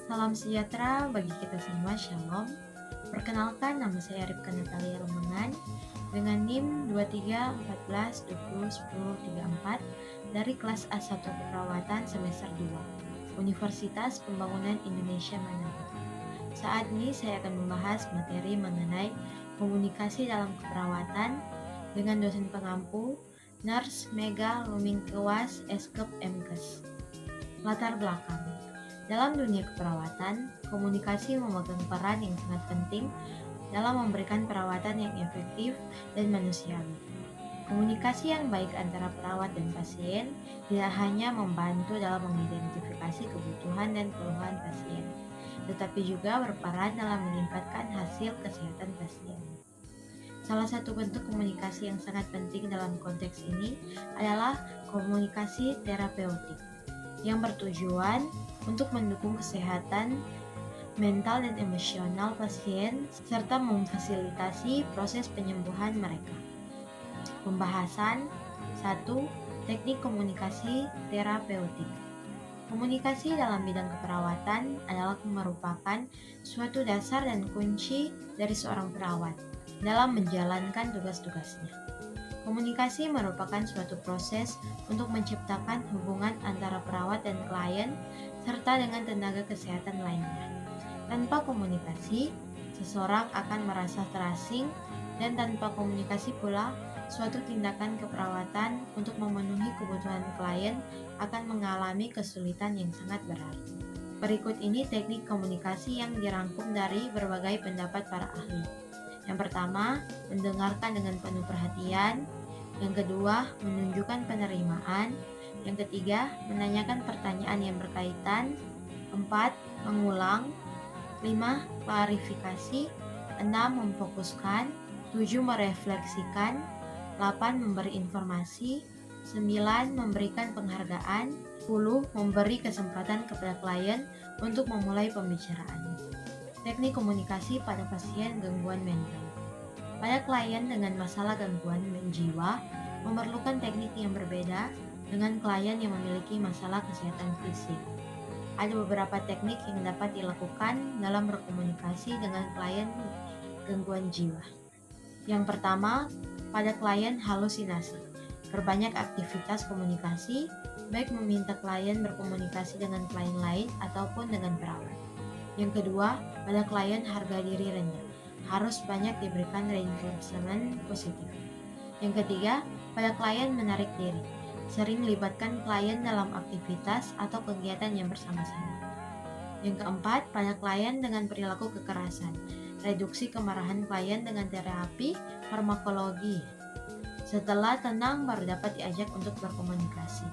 Salam sejahtera bagi kita semua, Shalom. Perkenalkan, nama saya Rifka Natalia Romangan dengan NIM 2314201034 dari kelas A1 Keperawatan semester 2, Universitas Pembangunan Indonesia Manado. Saat ini saya akan membahas materi mengenai komunikasi dalam keperawatan dengan dosen pengampu, Nurse Mega Lumingkewas Eskep Mkes. Latar belakang. Dalam dunia keperawatan, komunikasi memegang peran yang sangat penting dalam memberikan perawatan yang efektif dan manusiawi. Komunikasi yang baik antara perawat dan pasien tidak hanya membantu dalam mengidentifikasi kebutuhan dan keluhan pasien, tetapi juga berperan dalam meningkatkan hasil kesehatan pasien. Salah satu bentuk komunikasi yang sangat penting dalam konteks ini adalah komunikasi terapeutik, yang bertujuan untuk mendukung kesehatan mental dan emosional pasien serta memfasilitasi proses penyembuhan mereka. Pembahasan 1. Teknik komunikasi terapeutik. Komunikasi dalam bidang keperawatan adalah merupakan suatu dasar dan kunci dari seorang perawat dalam menjalankan tugas-tugasnya. Komunikasi merupakan suatu proses untuk menciptakan hubungan antara perawat dan klien serta dengan tenaga kesehatan lainnya. Tanpa komunikasi, seseorang akan merasa terasing, dan tanpa komunikasi pula, suatu tindakan keperawatan untuk memenuhi kebutuhan klien akan mengalami kesulitan yang sangat berarti. Berikut ini teknik komunikasi yang dirangkum dari berbagai pendapat para ahli. Yang pertama, mendengarkan dengan penuh perhatian. Yang kedua, menunjukkan penerimaan. Yang ketiga, menanyakan pertanyaan yang berkaitan. 4. Mengulang. 5. Klarifikasi. 6. Memfokuskan. 7. Merefleksikan. 8. Memberi informasi. 9. Memberikan penghargaan. 10. Memberi kesempatan kepada klien untuk memulai pembicaraan. Teknik komunikasi pada pasien gangguan mental. Pada klien dengan masalah gangguan jiwa, memerlukan teknik yang berbeda dengan klien yang memiliki masalah kesehatan fisik. Ada beberapa teknik yang dapat dilakukan dalam berkomunikasi dengan klien gangguan jiwa. Yang pertama, pada klien halusinasi, perbanyak aktivitas komunikasi, baik meminta klien berkomunikasi dengan klien lain ataupun dengan perawat. Yang kedua, pada klien harga diri rendah, harus banyak diberikan reinforcement positif. Yang ketiga, pada klien menarik diri, sering libatkan klien dalam aktivitas atau kegiatan yang bersama-sama. Yang keempat, pada klien dengan perilaku kekerasan, reduksi kemarahan klien dengan terapi farmakologi. Setelah tenang baru dapat diajak untuk berkomunikasi.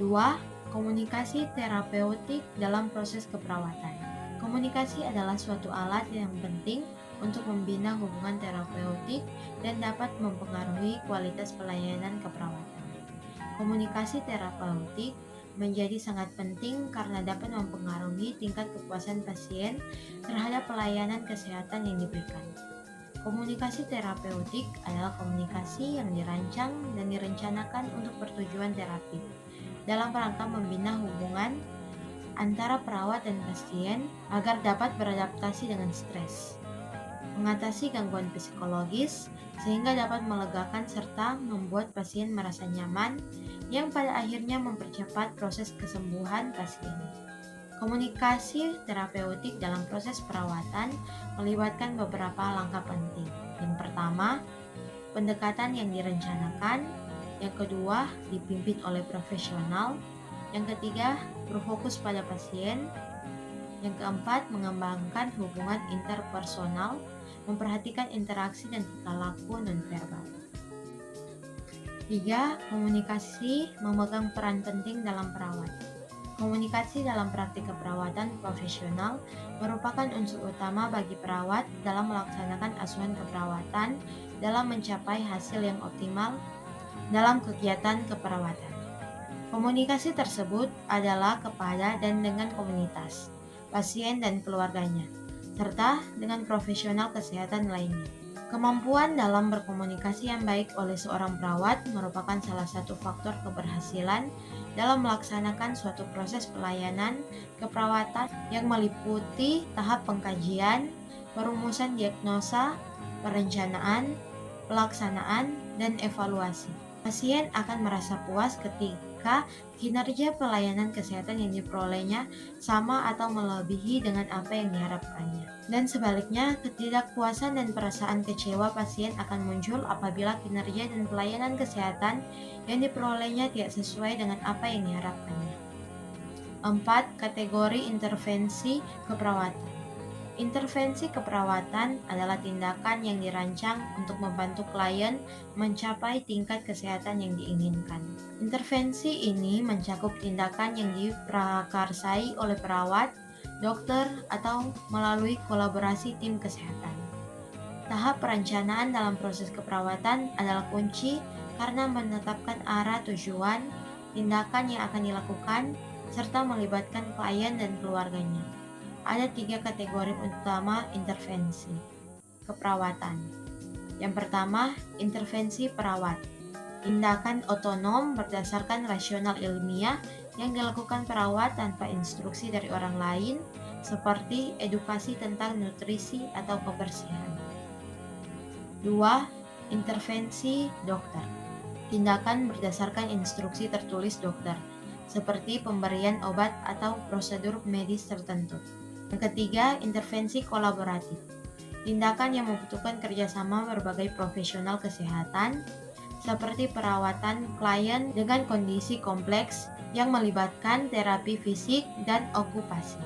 2. Komunikasi terapeutik dalam proses keperawatan. Komunikasi adalah suatu alat yang penting untuk membina hubungan terapeutik dan dapat mempengaruhi kualitas pelayanan keperawatan. Komunikasi terapeutik menjadi sangat penting karena dapat mempengaruhi tingkat kepuasan pasien terhadap pelayanan kesehatan yang diberikan. Komunikasi terapeutik adalah komunikasi yang dirancang dan direncanakan untuk bertujuan terapi dalam rangka membina hubungan antara perawat dan pasien agar dapat beradaptasi dengan stres, mengatasi gangguan psikologis sehingga dapat melegakan serta membuat pasien merasa nyaman yang pada akhirnya mempercepat proses kesembuhan pasien. Komunikasi terapeutik dalam proses perawatan melibatkan beberapa langkah penting. Yang pertama, pendekatan yang direncanakan. Yang kedua, dipimpin oleh profesional. Yang ketiga, berfokus pada pasien. Yang keempat, mengembangkan hubungan interpersonal, memperhatikan interaksi dan tingkah laku nonverbal. 3. Komunikasi memegang peran penting dalam perawat. Komunikasi dalam praktik keperawatan profesional merupakan unsur utama bagi perawat dalam melaksanakan asuhan keperawatan dalam mencapai hasil yang optimal dalam kegiatan keperawatan. Komunikasi tersebut adalah kepada dan dengan komunitas, pasien dan keluarganya, serta dengan profesional kesehatan lainnya. Kemampuan dalam berkomunikasi yang baik oleh seorang perawat merupakan salah satu faktor keberhasilan dalam melaksanakan suatu proses pelayanan keperawatan yang meliputi tahap pengkajian, perumusan diagnosa, perencanaan, pelaksanaan, dan evaluasi. Pasien akan merasa puas ketika kinerja pelayanan kesehatan yang diperolehnya sama atau melebihi dengan apa yang diharapkannya. Dan sebaliknya, ketidakpuasan dan perasaan kecewa pasien akan muncul apabila kinerja dan pelayanan kesehatan yang diperolehnya tidak sesuai dengan apa yang diharapkannya. 4. Kategori intervensi keperawatan. Intervensi keperawatan adalah tindakan yang dirancang untuk membantu klien mencapai tingkat kesehatan yang diinginkan. Intervensi ini mencakup tindakan yang diprakarsai oleh perawat, dokter, atau melalui kolaborasi tim kesehatan. Tahap perencanaan dalam proses keperawatan adalah kunci karena menetapkan arah tujuan, tindakan yang akan dilakukan, serta melibatkan klien dan keluarganya. Ada 3 kategori utama intervensi keperawatan. Yang pertama, intervensi perawat. Tindakan otonom berdasarkan rasional ilmiah yang dilakukan perawat tanpa instruksi dari orang lain, seperti edukasi tentang nutrisi atau kebersihan. 2. Intervensi dokter. Tindakan berdasarkan instruksi tertulis dokter, seperti pemberian obat atau prosedur medis tertentu. Yang ketiga, intervensi kolaboratif. Tindakan yang membutuhkan kerjasama berbagai profesional kesehatan, seperti perawatan klien dengan kondisi kompleks yang melibatkan terapi fisik dan okupasi.